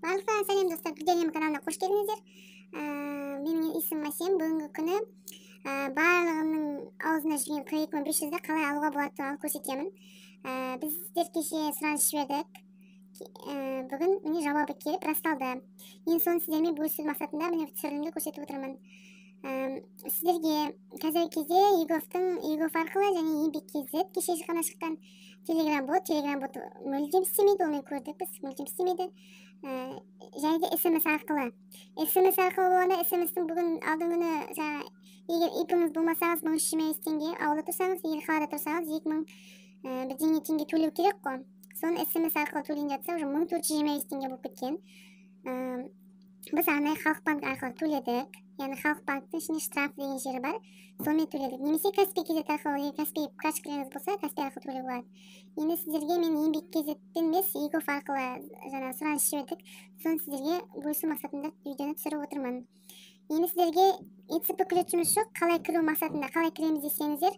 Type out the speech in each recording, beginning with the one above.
Барлықтарыңа сәлем достар, Гүлденем каналына қош келдіңіздер. Менің есімім Асем. Бүгінгі күні барлығының аузында жүрген кредит 500-ді қалай алуға болады туралы көрсетемін. Біздер кеше сұраныс жібердік. Бүгін міне жауабы келіп расталды. Мен соны сіздермен бөлісу мақсатында міне түсірілімді көрсетіп отырмын. Сіздерге қазіргі кезде егов арқылы және еңбек.kz кеше ғана шыққан телеграм бот мүлдем істемейді, оны көрдік біз, мүлдем істемейді. Және де смс арқылы болғанда, смс-тің бүгін алдың күні егер ипіңіз болмасаңыз 1325 теңге, ауылда тұрсаңыз, егер қалада тұрсаңыз 2000 бірдеңе теңге төлеу керек қой. Соны смс арқылы төленіп жатса, уже 1425 теңге болып кеткен. Біз арнайы халық банк арқылы төледік. Яғни халық банктың ішінде штраф деген жері бар, сонымен төледік. Немесе Каспий.kz арқылы, Каспий карточкаларыңыз болса, Каспий арқылы төлеуге болады. Енді сіздерге мен еңбек.kz-тен емес, егов арқылы сұраныс жібердік. Соны сіздерге бөлісу мақсатында видеоны түсіріп отырмын. Енді сіздерге ECP ключіміз жоқ, қалай кіру мақсатында, қалай кіреміз десеңіздер,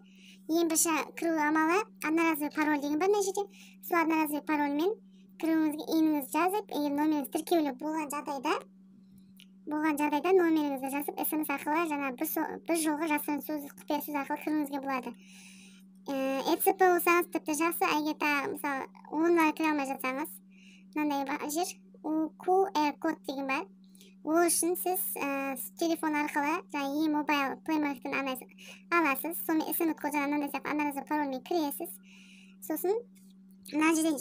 ең бірінші кіру амалы одноразовый пароль деген бар мына жерде. Сол одноразовый парольмен кіруіңізге еміңізді жазып, егер номеріңіз тіркеулі болған жағдайда номеріңізді жазып, смс арқылы бір жолға жасырын құпия сөз арқылы кіруіңізге болады. ECP болсаңыз тіпті жақсы, егер мысалы онлайн кіре алмай жатсаңыз, мынандай жер QR код деген бар. Ол үшін сіз телефон арқылы e-mobile плеймаркеттен аласыз, сонымен смс код мынандай одноразовый парольмен кіресіз. Сосын мына жерде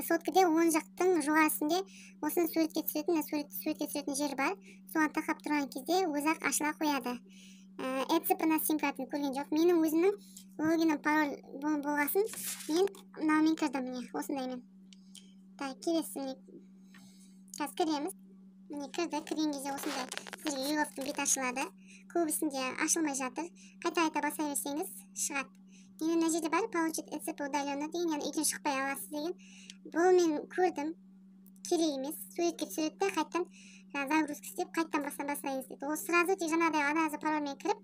соткіде оң жақтың жоғарысында осыны суретке түсіретін жер бар. Соған тақап тұрған кезде өзі-ақ ашыла қояды. ECP-на сим-картаны көрген жоқ. Менің өзімнің логиным пароль болғасын, мен мынаумен кірдім, міне осындаймен. Келесі қазір кіреміз. Міне кірді, кірген кезде осындай сіздерге еговтың беті ашылады. Көбісінде ашылмай жатыр. Қайта баса берсеңіз шығады. Енді мына жерде бар, получить ECP удаленно деген, яғни үйден шықпай аласыз деген. Бұл мен көрдім, керек емес. Суретке түсіреді, қайттан загрузка істеп, қайттан басайыңыз дейді. Ол сразу тек жаңағыдай одноразовый парольмен кіріп,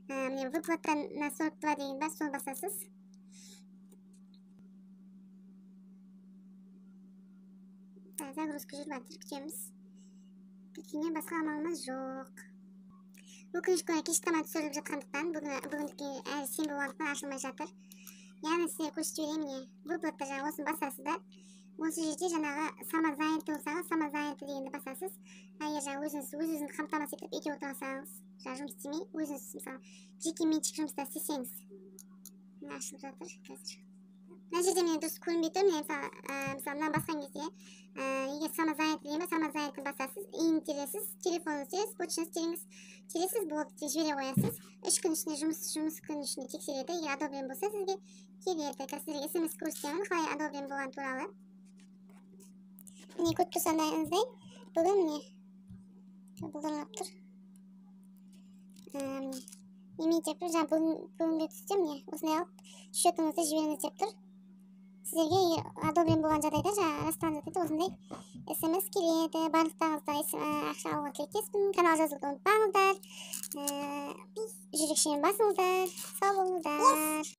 міне выплата на 42 деген бар, соны басасыз. Загрузка жүріп жатыр, күтеміз. Күткеннен басқа амалымыз жоқ. Өкінішке орай кеш таман түсіріліп жатқандықтан, бүгіндікке әлі сенбі болғандықтан ашылмай жатыр. Яғни сіздерге көрсетіп жіберемін, выплата осыны басасыздар. Осы жерде жаңағы самозанятый болсаңыз, самозанятый дегенді басасыз. Егер өзіңізді қамтамасыз етіп үйде отырсаңыз, жұмыс істемей, өзіңіз мысалы жеке меншік жұмыста істесеңіз. Ашылып жатыр қазір. Мына жерде мен дұрыс көрінбей тұр, мысалы мына басқан кезде, егер самозанятый деген ба, самозанятый басасыз, иін тересіз, телефоныңыз тересіз, почтаңыз тересіз, болды, жібере қоясыз. 3 күн ішінде жұмыс күн ішінде тексереді, егер одобрен болса сізге келеді. Қазір смс көрсетемін, қалай одобрен болған туралы. Міне көріп тұрсаңыздай, бүгін міне бұлдырап тұр. Немен деп тұр, бүгінгі түсте міне осындай алып, счетыңызды жіберіңіз деп тұр. Сіздерге одобрен болған жағдайда расталып жатады, осындай смс келеді. Барлықтарыңызды ақша алуға тілектеспін. Канал жазуды ұмытпаңыздар. Жүрекшемен басыңыздар. Сау болыңыздар.